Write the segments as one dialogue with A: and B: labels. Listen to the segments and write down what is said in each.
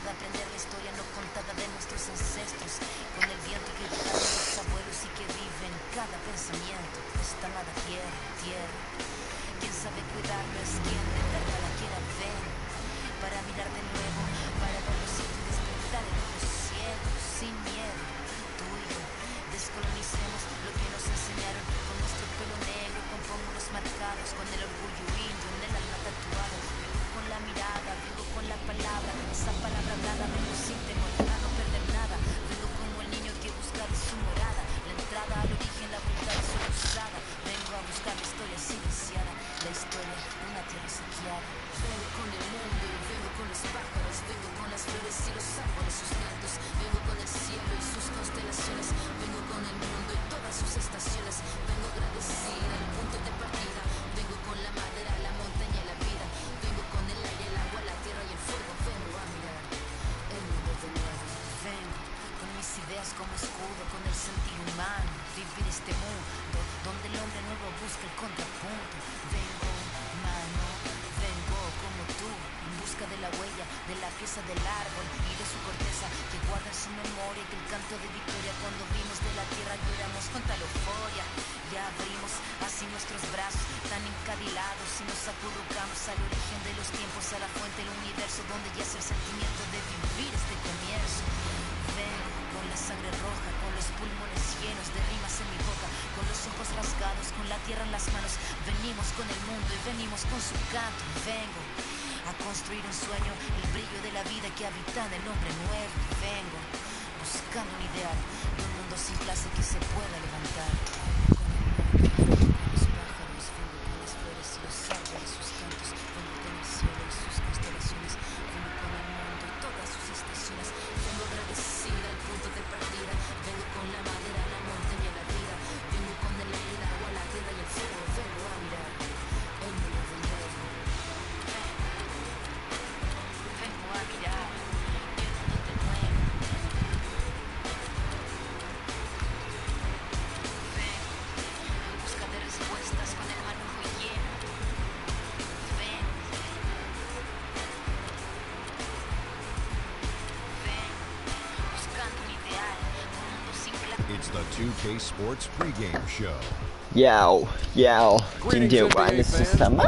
A: de aprender la historia no contada de nuestros ancestros, con el viento que llegaron los abuelos y que vive en cada pensamiento. Esta amada tierra, tierra, quien sabe cuidarla es quien de verdad la quiera ver, para mirar de nuevo, para ver los cielos y despertar el ojo ciego, sin miedo. Tú y yo descolonicemos lo que nos enseñaron, con nuestro pelo negro, con pómulos marcados, con el orgullo indio en el alma tatuado. Vengo con la mirada, vengo con la palabra, esa palabra hablada, vengo sin temor a no perder nada. Vengo como el niño que busca de su morada, la entrada al origen, la vuelta de su cruzada. Vengo a buscar la historia silenciada, la historia de una tierra saqueada. Vengo con el mundo y vengo con los pájaros, vengo con las flores y los árboles, sus cantos. Vengo con el cielo y sus constelaciones, vengo con el mundo y todas sus estaciones. Vengo agradecida al punto de partida, vengo con la madera, la montaña y la vida. Vengo con el aire, el agua, la tierra y el fuego. Vengo a mirar el mundo de nuevo. Vengo con mis ideas como escudo, con el sentir humano, vivir este mundo donde el hombre nuevo busca el contrapunto. Vengo humano, vengo como tú, en busca de la huella, de la pieza del árbol y de su corteza, que guarda en su memoria que el canto de victoria cuando vimos de la tierra lloramos con tal euforia. Ya abrimos así nuestros brazos tan encadilados y nos acurrucamos al origen de los tiempos, a la fuente del universo donde yace el sentimiento de vivir este comienzo. Vengo con la sangre roja, con los pulmones llenos de rimas en mi boca, con los ojos rasgados, con la tierra en las manos. Venimos con el mundo y venimos con su canto. Vengo a construir un sueño, el brillo de la vida que habita en el hombre nuevo. Vengo buscando un ideal de un mundo sin clase que se pueda levantar. Vengo con los pájaros, vengo con las flores y los árboles, sus cantos. Vengo con el cielo y sus constelaciones, vengo con el mundo y todas sus estaciones. Vengo agradecida al punto de partida, vengo con la madera, la montaña y la vida. Vengo con el aire, el agua, la tierra y el fuego. Vengo a mirar el mundo de nuevo. Vengo a mirar el mundo de nuevo. Vengo en busca de respuestas con el manojo lleno. Vengo buscando un ideal, un mundo sin clase.
B: It's the 2K Sports pregame show.
C: Yao, yao，今天玩的是什么？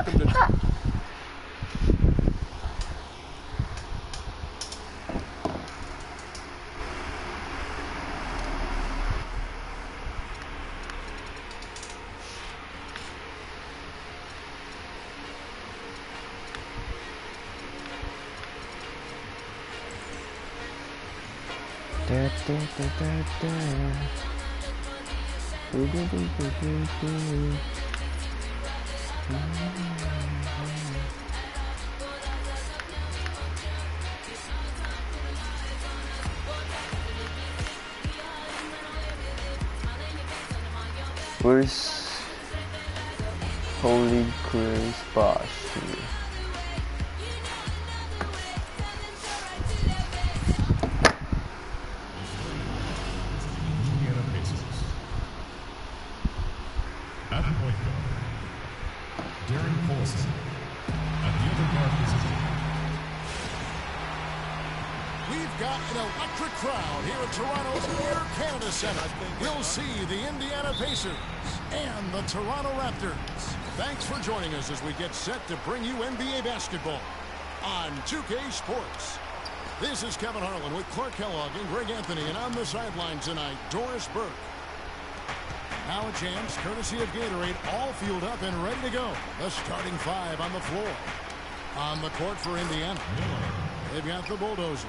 C: Where's Holy Grace Boss here?
D: At the point guard, Darren Paulson. At the other guard position.
E: We've got an electric crowd here at Toronto's Air Canada Centre. We'll see the Indiana Pacers and the Toronto Raptors. Thanks for joining us as we get set to bring you NBA basketball on 2K Sports. This is Kevin Harlan with Clark Kellogg and Greg Anthony, and on the sideline tonight, Doris Burke. Now a chance, courtesy of Gatorade, all fueled up and ready to go. The starting five on the floor. On the court for Indiana, they've got the bulldozer.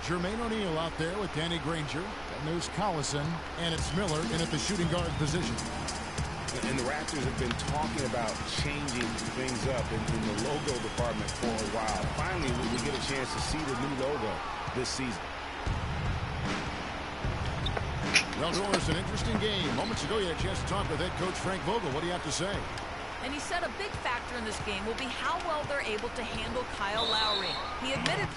E: Jermaine O'Neal out there with Danny Granger. And there's Collison, and it's Miller in at the shooting guard position.
F: And the Raptors have been talking about changing things up in the logo department for a while. Finally, we get a chance to see the new logo this season.
E: Well, Doris, an interesting game. Moments ago, you had a chance to talk with head coach Frank Vogel. What do you have to say?
G: And he said a big factor in this game will be how well they're able to handle Kyle Lowry. He admitted...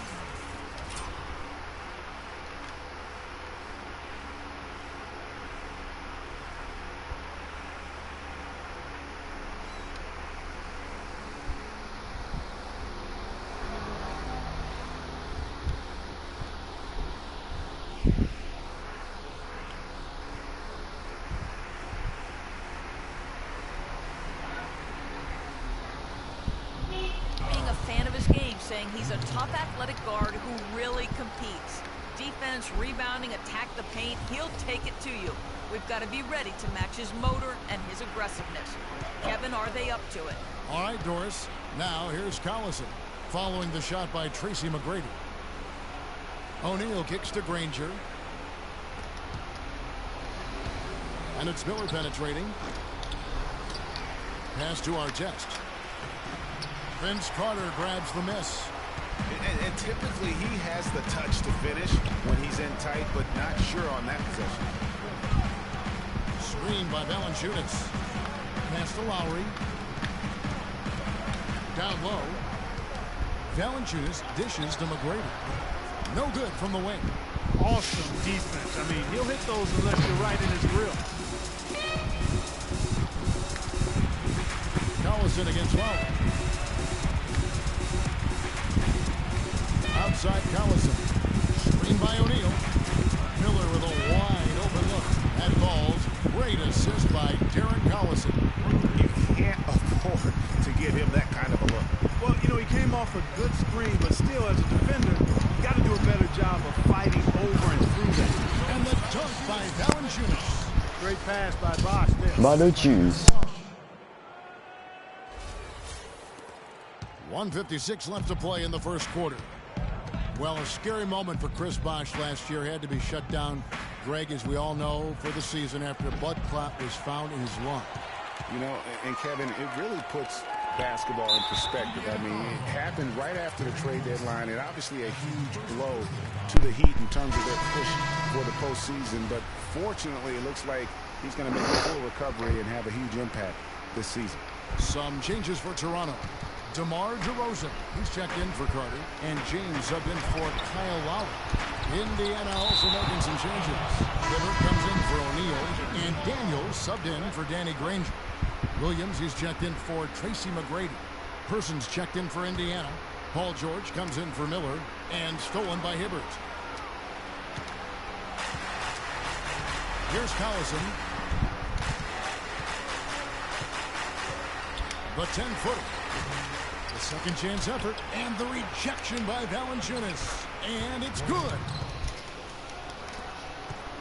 G: saying he's a tough athletic guard who really competes. Defense, rebounding, attack the paint, he'll take it to you. We've got to be ready to match his motor and his aggressiveness. Kevin, are they up to it?
E: All right, Doris. Now here's Collison, following the shot by Tracy McGrady. O'Neal kicks to Granger. And it's Miller penetrating. Pass to Artest. Vince Carter grabs the miss.
F: And typically he has the touch to finish when he's in tight, but not sure on that possession.
E: Screen by Valanciunas. Pass to Lowry. Down low. Valanciunas dishes to McGrady. No good from the wing.
H: Awesome defense. I mean, he'll hit those unless you're right in his grill.
E: Collison against Lowry. Outside Collison. Screen by O'Neal. Miller with a wide open look. That falls. Great assist by Darren Collison.
F: You can't afford to give him that kind of a look.
H: Well, you know, he came off a good screen, but still, as a defender, you got to do a better job of fighting over and through that.
E: And the dunk by Valanciunas.
H: Great pass by Bosch there.
C: Mano choose.
E: 1:56 left to play in the first quarter. Well, a scary moment for Chris Bosch last year. Had to be shut down, Greg, as we all know, for the season after a blood clot was found in his lung.
F: You know, and Kevin, it really puts basketball in perspective. I mean, it happened right after the trade deadline, and obviously a huge blow to the Heat in terms of their push for the postseason. But fortunately, it looks like he's going to make a full recovery and have a huge impact this season.
E: Some changes for Toronto. DeMar DeRozan, he's checked in for Carter, and James subbed in for Kyle Lowry. Indiana also making some changes. Hibbert comes in for O'Neal, and Daniels subbed in for Danny Granger. Williams, he's checked in for Tracy McGrady. Persons checked in for Indiana. Paul George comes in for Miller, and stolen by Hibbert. Here's Collison. The 10-footer. The second chance effort, and the rejection by Valanciunas. And it's good.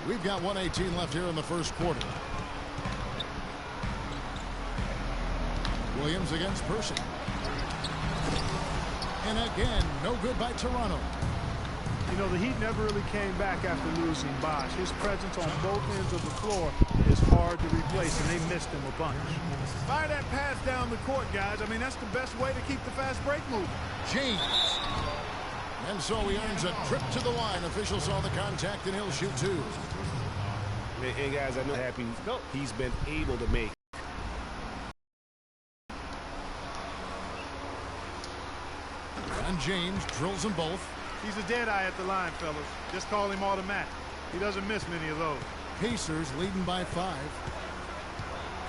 E: We've got 1:18 left here in the first quarter. Williams against Person. And again, no good by Toronto.
H: You know, the Heat never really came back after losing Bosch. His presence on both ends of the floor is hard to replace, and they missed him a bunch. Fire that pass down the court, guys. I mean, that's the best way to keep the fast break moving.
E: James. And so he earns a trip to the line. Officials saw the contact, and he'll shoot two.
F: And guys, I know how happy he's been able to make.
E: And James drills them both.
H: He's a dead eye at the line, fellas. Just call him automatic. He doesn't miss many of those.
E: Pacers leading by 5.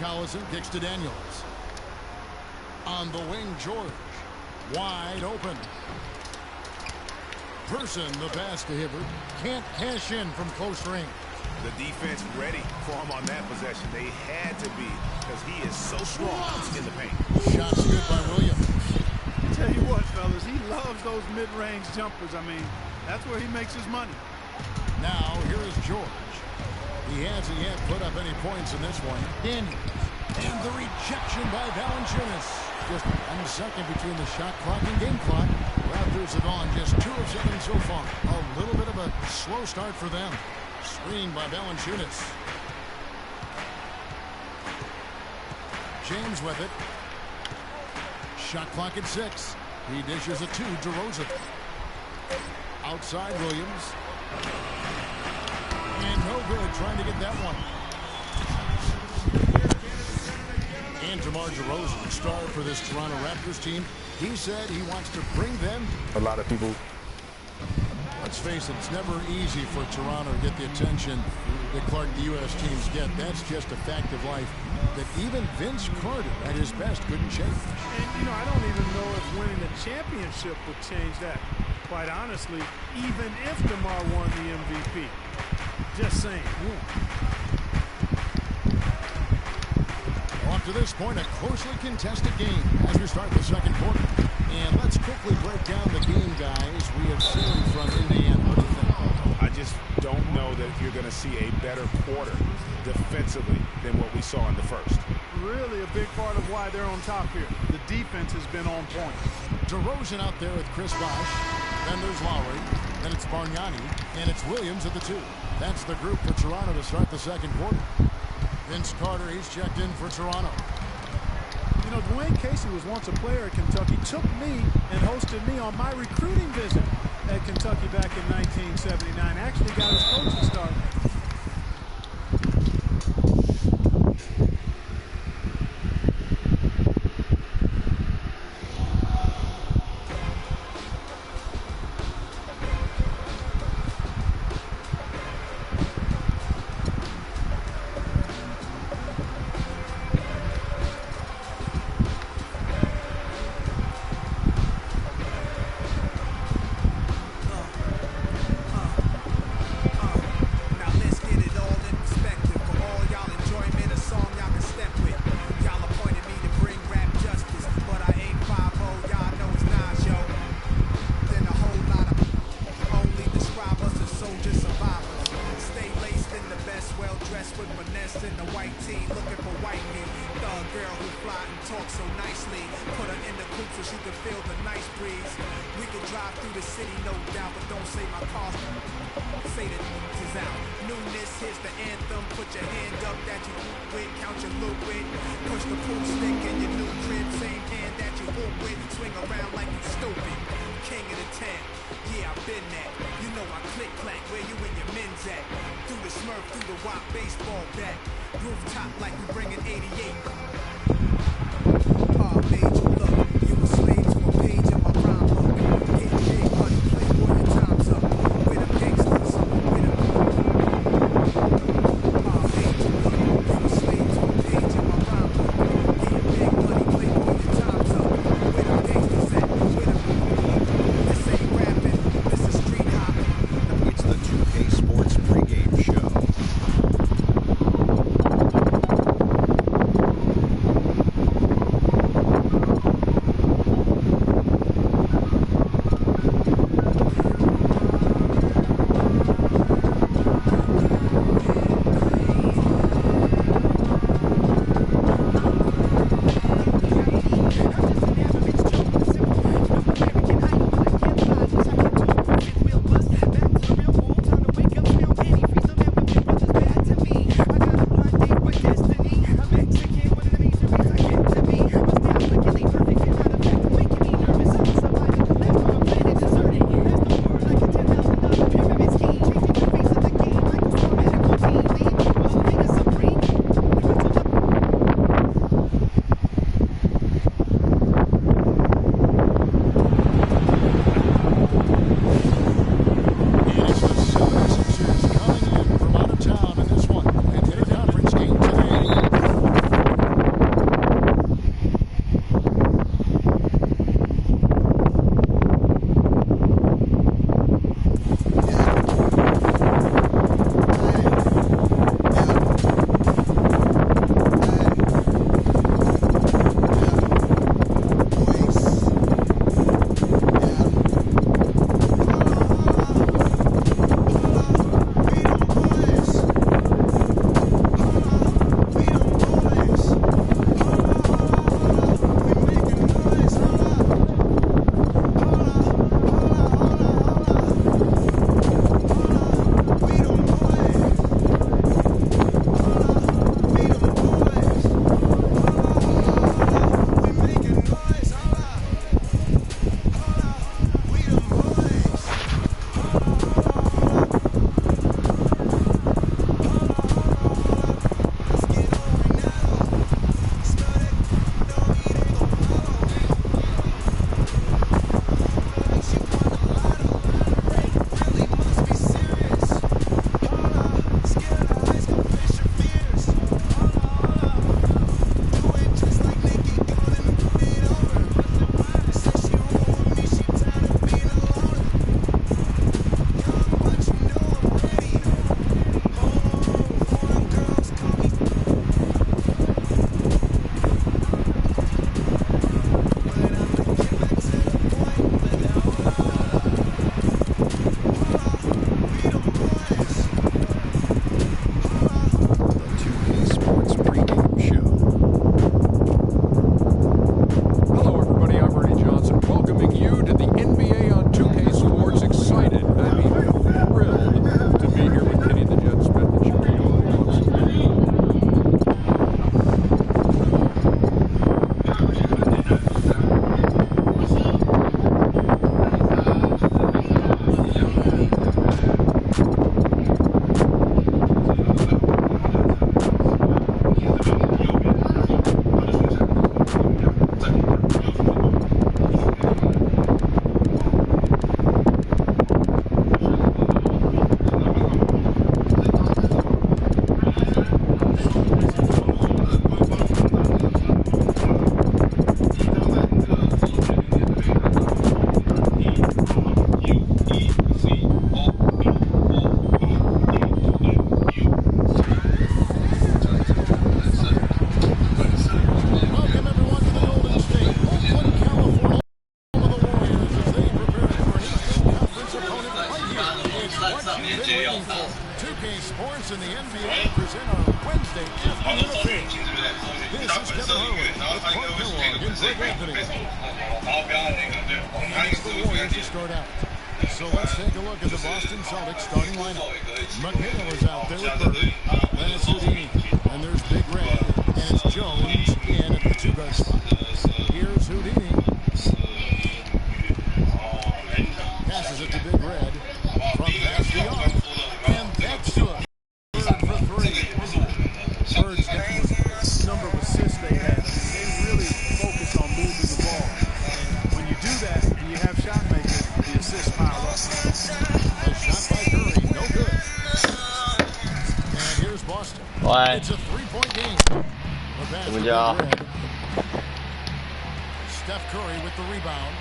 E: Collison kicks to Daniels. On the wing, George. Wide open. Person, the pass to Hibbert. Can't cash in from close range.
F: The defense ready for him on that possession. They had to be, because he is so strong in the paint.
E: Shots good by Williams.
H: I tell you what, fellas, he loves those mid-range jumpers. I mean, that's where he makes his money.
E: Now, here is George. He hasn't yet put up any points in this one. Daniels. And the rejection by Valanciunas. Just 1 second between the shot clock and game clock. Raptors have on just 2 of 7 so far. A little bit of a slow start for them. Screen by Valanciunas. James with it. Shot clock at 6. He dishes a 2 to DeRozan. Outside Williams. And no good trying to get that one. And DeMar DeRozan, star for this Toronto Raptors team, he said he wants to bring them.
F: A lot of people.
E: Let's face it, it's never easy for Toronto to get the attention that the U.S. teams get. That's just a fact of life that even Vince Carter at his best couldn't change.
H: And, you know, I don't even know if winning a championship would change that. Quite honestly, even if DeMar won the MVP. Just saying.
E: On Up to this point, a closely contested game as we start the second quarter. And let's quickly break down the game, guys. We have seen from Indiana. What do you think?
F: I just don't know that you're going to see a better quarter defensively than what we saw in the first.
H: Really a big part of why they're on top here. The defense has been on point.
E: DeRozan out there with Chris Bosh. Then there's Lowry. Then it's Bargnani. And it's Williams at the 2. That's the group for Toronto to start the second quarter. Vince Carter, he's checked in for Toronto.
H: You know, Dwayne Casey was once a player at Kentucky, took me and hosted me on my recruiting visit at Kentucky back in 1979. Actually got his coaching start.
E: been waiting for. 2K Sports and the NBA present our Wednesday afternoon affair. This is Kevin Harlan with Mark Kellogg and Greg Anthony. And it's the Warriors to start out. So let's take a look at the Boston Celtics starting lineup. McHale is out there with Bird. Then it's Houdini. And there's Big Red. And it's Jones in at the two-guard spot. Here's Houdini. Passes it to Big Red. From past the arc. And that's good. Bird for three. Bird's got the number of assists they had. They really focus on moving the ball. And when you do that and you have shot makers, the assists pile up. A shot by Curry, no good. And here's Boston. It's a three-point game. Steph Curry with the rebound.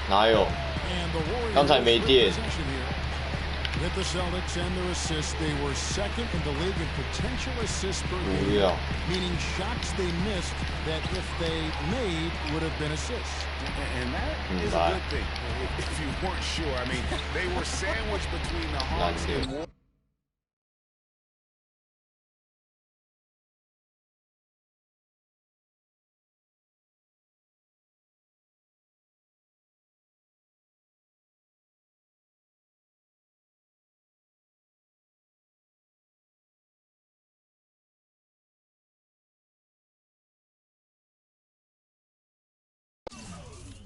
C: 哪有？
E: And the Warriors
C: 刚才没电。
E: With the Celtics and their assists, they were second in the league in potential assists per game, meaning shots they missed that if they made would have been assists.
F: And that is a good thing, if you weren't sure. I mean, they were sandwiched between the Hawks and Warriors.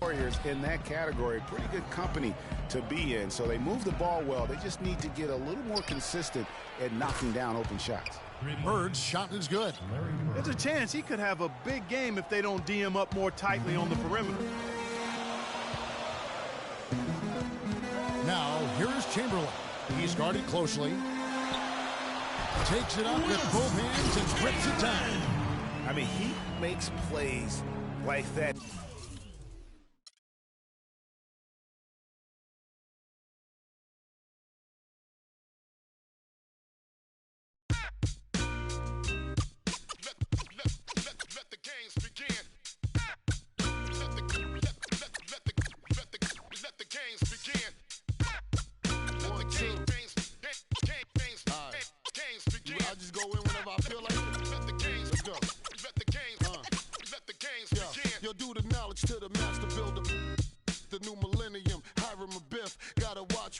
F: Warriors in that category, pretty good company to be in. So they move the ball well. They just need to get a little more consistent at knocking down open shots.
E: Bird's shot is good.
H: There's a chance he could have a big game if they don't D him up more tightly on the perimeter.
E: Now, here's Chamberlain. He's guarded closely. Takes it up with both hands and grips it down.
F: I mean, he makes plays like that.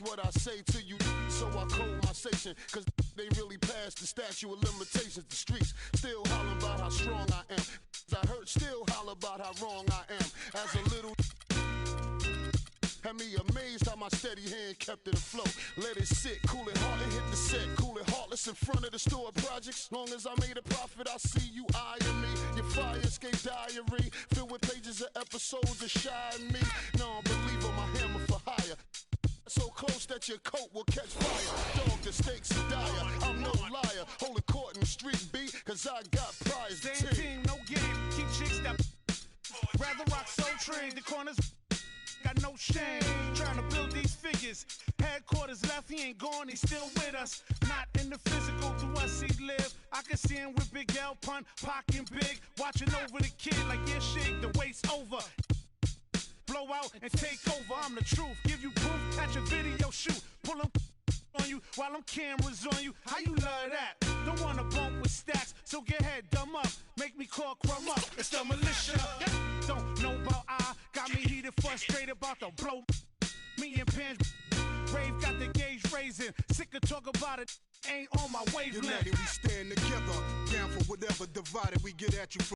I: What I say to you, so I code my station, cause they really passed the statute of limitations. The streets still holler about how strong I am. I heard still holler about how wrong I am. As a little had me amazed how my steady hand kept it afloat. Let it sit, cool it hard and hit the set. Cool it heartless in front of the store projects. Long as I made a profit, I see you eyeing me. Your fire escape diary filled with pages of episodes of shy me. Non-believer, my hammer for hire. So close that your coat will catch fire. Dog, the stakes are dire. I'm no liar. Hold a court in the street beat, cause I got prize.
H: Same team, no game. Keep chicks that rather rock so trained. The corners got no shame. Trying to build these figures. Headquarters left, he ain't gone, he's still with us. Not in the physical, to us he live. I can see him with Big L pun, pocking big. Watching over the kid like, yeah, shake, the wait's over. Blow out and take over, I'm the truth. Give you proof, catch a video shoot. Pull them on you while them cameras on you. How you love that? Don't wanna bump with stacks, so get head dumb up. Make me call crumb up, it's the militia. Don't know about got me heated, frustrated about the blow. Me and Pans, Rave got the gauge raising. Sick of talk about it, ain't on my wavelength.
I: United we stand together, down for whatever divided we get at you from.